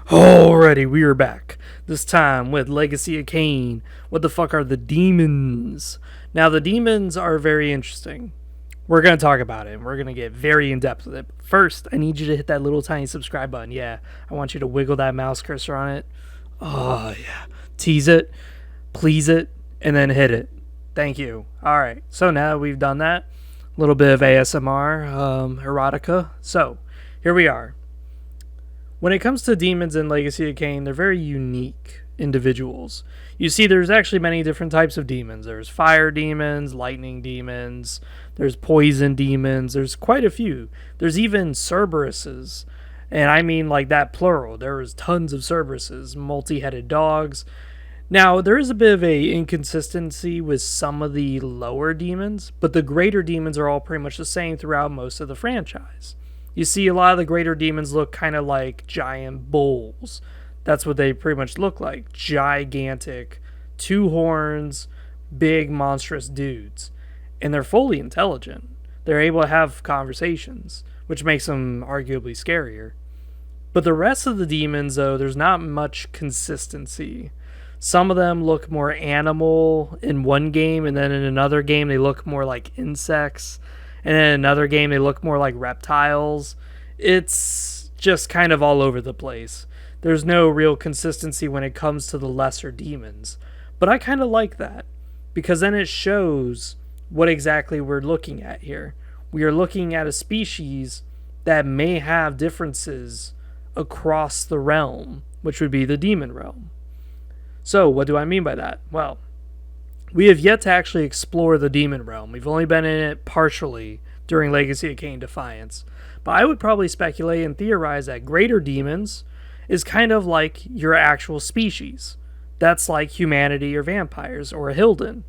Alrighty, we are back. This time with Legacy of Kain. What the fuck are the demons? Now, the demons are very interesting. We're going to talk about it, and we're going to get very in-depth with it. But first, I need you to hit that little tiny subscribe button. Yeah, I want you to wiggle that mouse cursor on it. Oh, yeah. Tease it, please it, and then hit it. Thank you. Alright, so now that we've done that, a little bit of ASMR, erotica. So, here we are. When it comes to demons in Legacy of Kain, they're very unique individuals. You see, there's actually many different types of demons. There's fire demons, lightning demons, there's poison demons, there's quite a few. There's even Cerberuses, and I mean like that plural. There's tons of Cerberuses, multi-headed dogs. Now, there is a bit of a inconsistency with some of the lower demons, but the greater demons are all pretty much the same throughout most of the franchise. You see, a lot of the greater demons look kind of like giant bulls. That's what they pretty much look like. Gigantic, two horns, big, monstrous dudes. And they're fully intelligent. They're able to have conversations, which makes them arguably scarier. But the rest of the demons, though, there's not much consistency. Some of them look more animal in one game, and then in another game they look more like insects. And in another game, they look more like reptiles. It's just kind of all over the place. There's no real consistency when it comes to the lesser demons. But I kind of like that, because then it shows what exactly we're looking at here. We are looking at a species that may have differences across the realm, which would be the demon realm. So, what do I mean by that? Well, we have yet to actually explore the demon realm. We've only been in it partially during Legacy of Kain Defiance. But I would probably speculate and theorize that greater demons is kind of like your actual species. That's like humanity or vampires or a Hilden.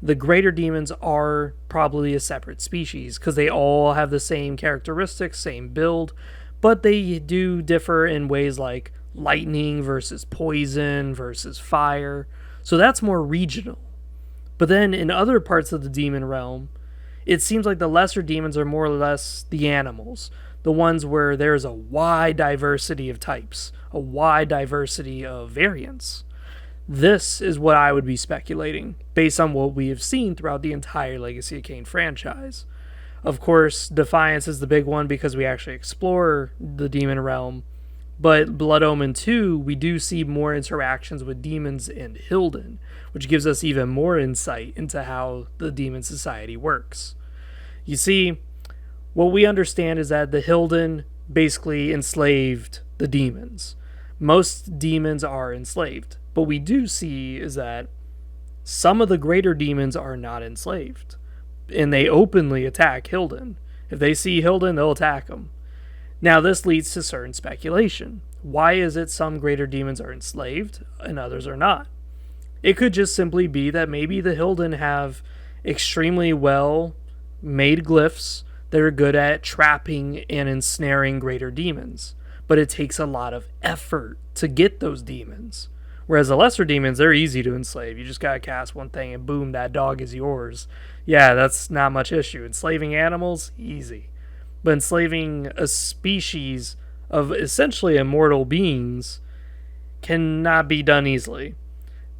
The greater demons are probably a separate species because they all have the same characteristics, same build, but they do differ in ways like lightning versus poison versus fire. So that's more regional. But then in other parts of the demon realm, it seems like the lesser demons are more or less the animals. The ones where there's a wide diversity of types, a wide diversity of variants. This is what I would be speculating, based on what we have seen throughout the entire Legacy of Kain franchise. Of course, Defiance is the big one because we actually explore the demon realm. But Blood Omen 2, we do see more interactions with demons and Hilden, which gives us even more insight into how the demon society works. You see, what we understand is that the Hilden basically enslaved the demons. Most demons are enslaved, but we do see is that some of the greater demons are not enslaved, and they openly attack Hilden. If they see Hilden, they'll attack them. Now, this leads to certain speculation. Why is it some greater demons are enslaved and others are not? It could just simply be that maybe the Hilden have extremely well made glyphs that are good at trapping and ensnaring greater demons. But it takes a lot of effort to get those demons. Whereas the lesser demons, they're easy to enslave. You just gotta cast one thing and boom, that dog is yours. Yeah, that's not much issue. Enslaving animals, easy. But enslaving a species of essentially immortal beings cannot be done easily.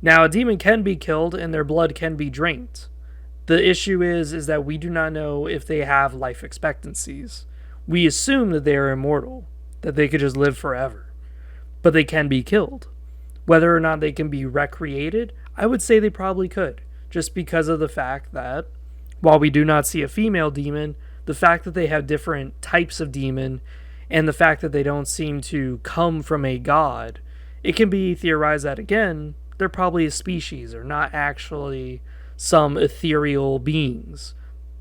Now, a demon can be killed and their blood can be drained. The issue is that we do not know if they have life expectancies. We assume that they are immortal, that they could just live forever. But they can be killed. Whether or not they can be recreated, I would say they probably could, just because of the fact that, while we do not see a female demon, the fact that they have different types of demon, and the fact that they don't seem to come from a god, it can be theorized that, again, they're probably a species, or not actually some ethereal beings.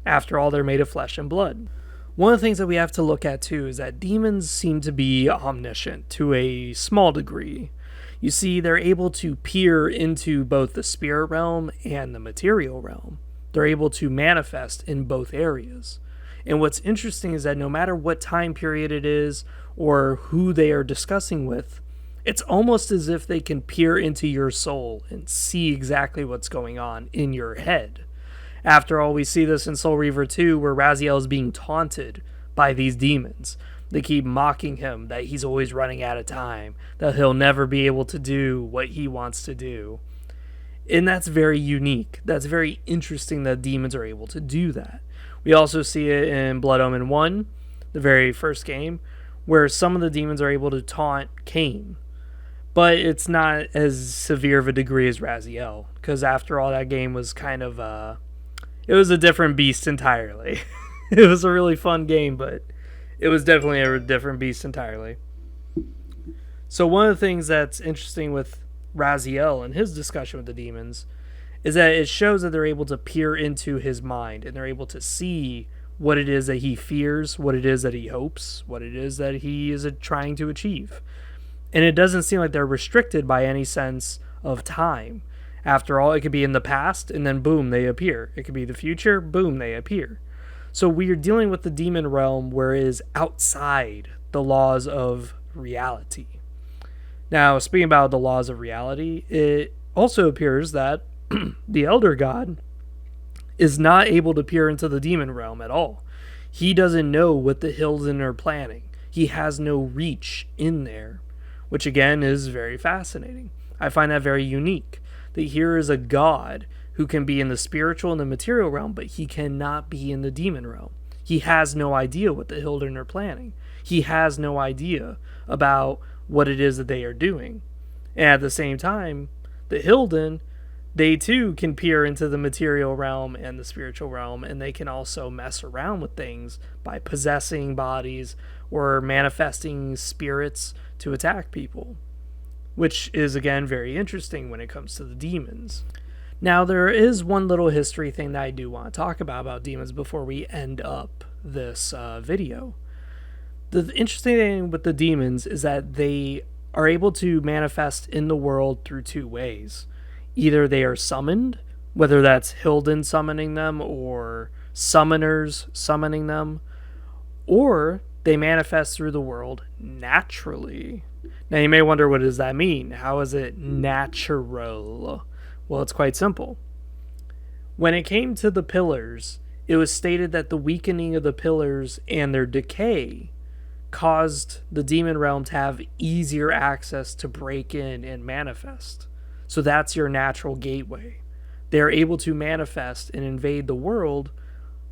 After all, they're made of flesh and blood. One of the things that we have to look at, too, is that demons seem to be omniscient to a small degree. You see, they're able to peer into both the spirit realm and the material realm. They're able to manifest in both areas. And what's interesting is that no matter what time period it is or who they are discussing with, it's almost as if they can peer into your soul and see exactly what's going on in your head. After all, we see this in Soul Reaver 2 where Raziel is being taunted by these demons. They keep mocking him that he's always running out of time, that he'll never be able to do what he wants to do. And that's very unique. That's very interesting that demons are able to do that. We also see it in Blood Omen 1, the very first game, where some of the demons are able to taunt Kain. But it's not as severe of a degree as Raziel, because after all, that game was kind of it was a different beast entirely. It was a really fun game, but it was definitely a different beast entirely. So one of the things that's interesting with Raziel and his discussion with the demons is that it shows that they're able to peer into his mind, and they're able to see what it is that he fears, what it is that he hopes, what it is that he is trying to achieve. And it doesn't seem like they're restricted by any sense of time. After all, it could be in the past, and then boom, they appear. It could be the future, boom, they appear. So we are dealing with the demon realm where it is outside the laws of reality. Now, speaking about the laws of reality, it also appears that the Elder God is not able to peer into the demon realm at all. He doesn't know what the Hilden are planning. He has no reach in there, which again is very fascinating. I find that very unique, that here is a god who can be in the spiritual and the material realm, but he cannot be in the demon realm. He has no idea what the Hilden are planning. He has no idea about what it is that they are doing. And at the same time, the Hilden, they too can peer into the material realm and the spiritual realm, and they can also mess around with things by possessing bodies or manifesting spirits to attack people, which is again very interesting when it comes to the demons. Now, there is one little history thing that I do want to talk about demons before we end up this video. The interesting thing with the demons is that they are able to manifest in the world through two ways. Either they are summoned, whether that's Hilden summoning them or summoners summoning them, or they manifest through the world naturally. Now you may wonder, what does that mean? How is it natural? Well, it's quite simple. When it came to the pillars, it was stated that the weakening of the pillars and their decay caused the demon realm to have easier access to break in and manifest. So that's your natural gateway. They're able to manifest and invade the world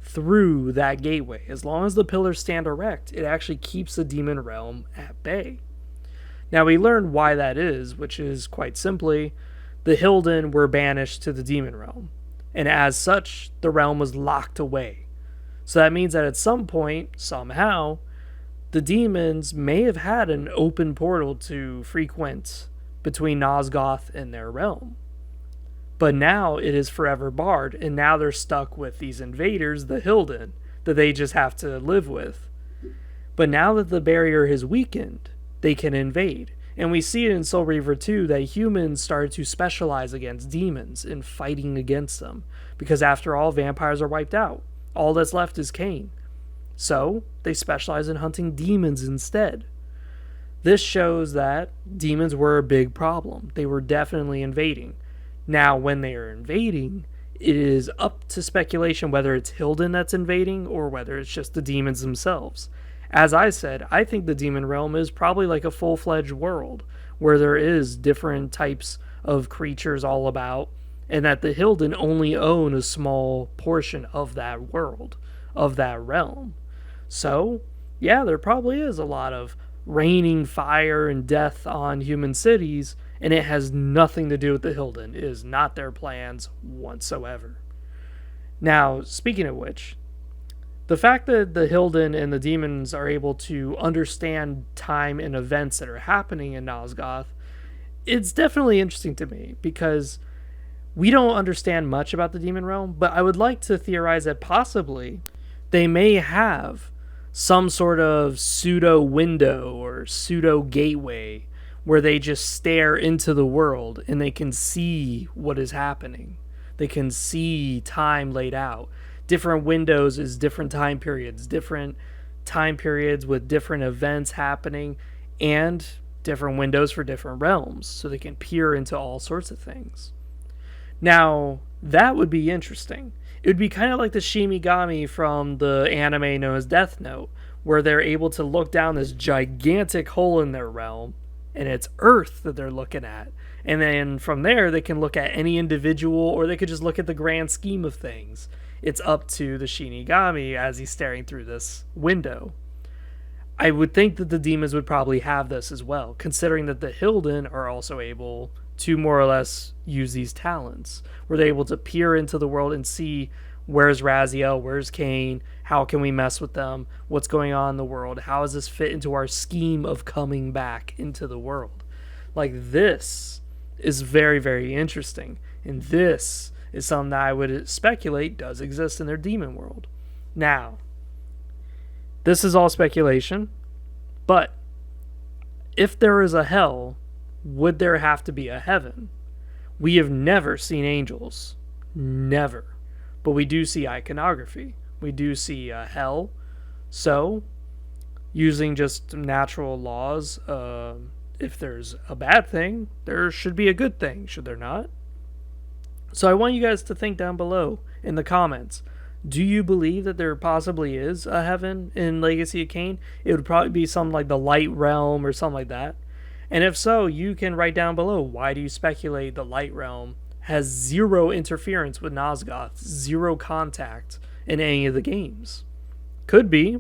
through that gateway. As long as the pillars stand erect, it actually keeps the demon realm at bay. Now we learned why that is, which is quite simply, the Hilden were banished to the demon realm, and as such, the realm was locked away. So that means that at some point, somehow, the demons may have had an open portal to frequent between Nosgoth and their realm. But now it is forever barred, and now they're stuck with these invaders, the Hilden, that they just have to live with. But now that the barrier has weakened, they can invade. And we see it in Soul Reaver 2 that humans started to specialize against demons in fighting against them. Because after all, vampires are wiped out. All that's left is Kain. So they specialize in hunting demons instead. This shows that demons were a big problem. They were definitely invading. Now, when they are invading, it is up to speculation whether it's Hilden that's invading or whether it's just the demons themselves. As I said, I think the demon realm is probably like a full-fledged world where there is different types of creatures all about, and that the Hilden only own a small portion of that world, of that realm. So, yeah, there probably is a lot of raining fire and death on human cities, and it has nothing to do with the Hilden. It is not their plans whatsoever. Now, speaking of which, the fact that the Hilden and the demons are able to understand time and events that are happening in Nosgoth, it's definitely interesting to me, because we don't understand much about the demon realm, but I would like to theorize that possibly they may have some sort of pseudo window or pseudo gateway where they just stare into the world and they can see what is happening. They can see time laid out. Different windows is different time periods with different events happening, and different windows for different realms, so they can peer into all sorts of things. Now, that would be interesting. It would be kind of like the Shimigami from the anime known as Death Note, where they're able to look down this gigantic hole in their realm, and it's Earth that they're looking at. And then from there, they can look at any individual, or they could just look at the grand scheme of things. It's up to the Shinigami as he's staring through this window. I would think that the demons would probably have this as well, considering that the Hilden are also able to more or less use these talents, where they're able to peer into the world and see where's Raziel, where's Kain, how can we mess with them, what's going on in the world, how does this fit into our scheme of coming back into the world. Like, this is very, very interesting, and this is something that I would speculate does exist in their demon world. Now, this is all speculation, but if there is a hell, would there have to be a heaven? We have never seen angels. Never. But we do see iconography. We do see a hell. So, using just natural laws, if there's a bad thing, there should be a good thing, should there not? So I want you guys to think down below in the comments. Do you believe that there possibly is a heaven in Legacy of Kain? It would probably be something like the Light Realm or something like that. And if so, you can write down below, why do you speculate the Light Realm has zero interference with Nosgoth, zero contact in any of the games? Could be,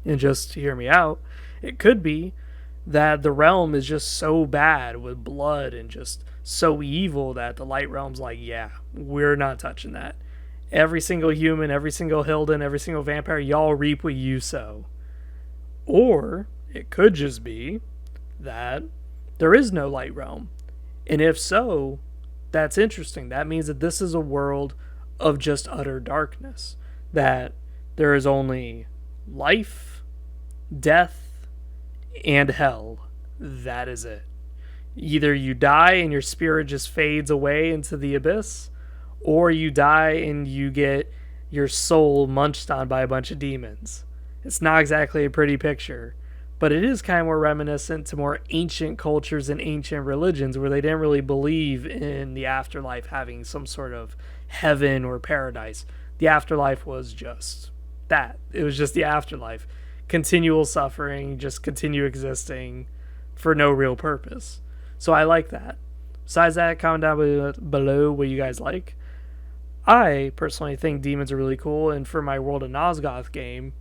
and just hear me out, it could be that the realm is just so bad with blood and just so evil that the Light Realm's like, yeah, we're not touching that. Every single human, every single Hilden, every single vampire, y'all reap what you sow. Or it could just be that there is no Light Realm. And if so, that's interesting. That means that this is a world of just utter darkness. That there is only life, death, and hell. That is it. Either you die and your spirit just fades away into the abyss, or you die and you get your soul munched on by a bunch of demons. It's not exactly a pretty picture, but it is kind of more reminiscent to more ancient cultures and ancient religions where they didn't really believe in the afterlife having some sort of heaven or paradise. The afterlife was just that. It was just the afterlife. Continual suffering, just continue existing for no real purpose. So I like that. Besides that, comment down below what you guys like. I personally think demons are really cool, and for my World of Nosgoth game,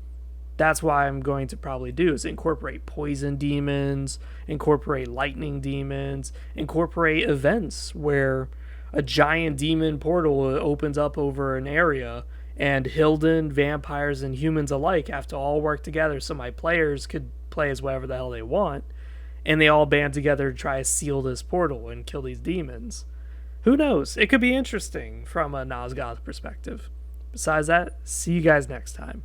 that's why I'm going to probably do is incorporate poison demons, incorporate lightning demons, incorporate events where a giant demon portal opens up over an area and Hilden, vampires, and humans alike have to all work together so my players could play as whatever the hell they want, and they all band together to try to seal this portal and kill these demons. Who knows? It could be interesting from a Nosgoth perspective. Besides that, see you guys next time.